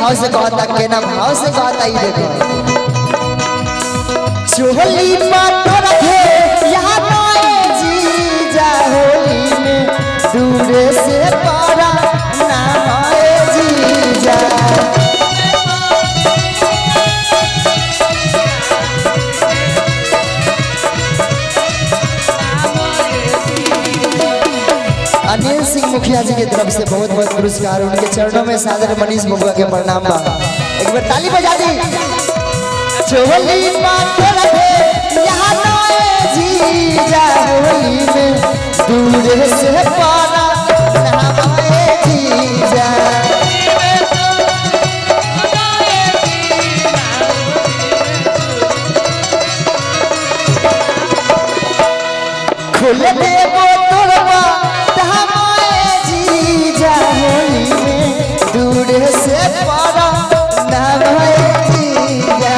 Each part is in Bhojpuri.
भाव से कहता के ना भाव से कहता ही देखो चोली पाटो रखे यहाँ नए जीजा होली में दूर से पारा ना नए जीजा अनिल सिंह मुखिया जी की तरफ से बहुत बहुत पुरस्कार उनके चरणों में सादर मनीष बबुआ के प्रणाम बा एक बार ताली बजा दी चोली पाटो रखे यहाँ नए जीजा होली में दूर से पारा नहाए जीजा खुल दे वो तोरवा नहाए जीजा होली में दूर से पारा नहाए जीजा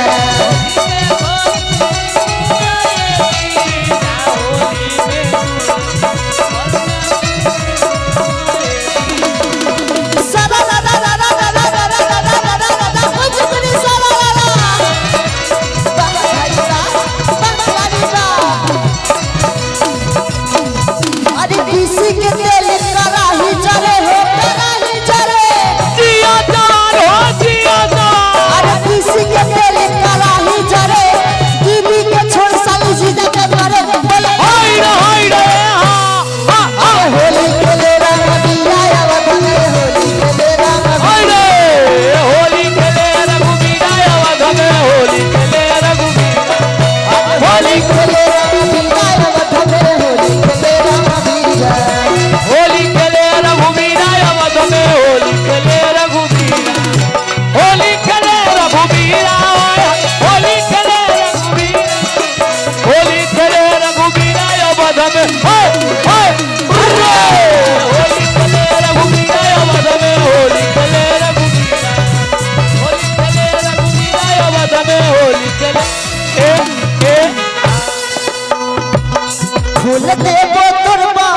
फूल देवो तोरबा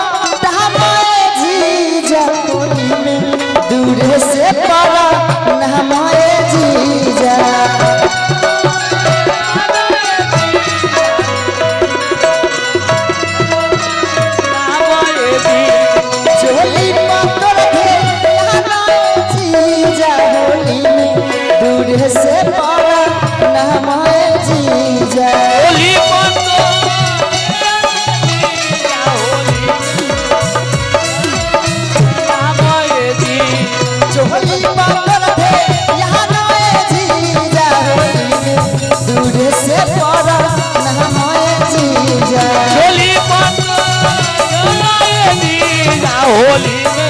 नहाए जीजा होली में दूर से पारा नहाए जीजा चोली पाटो रखे नहाए जीजा होली में दूर से पारा नहाए जीजा चोली पाटो रखे यहाँ नए जीजा होली में दूर से पारा नहाए जीजा चोली पाटो नए जीजा होली में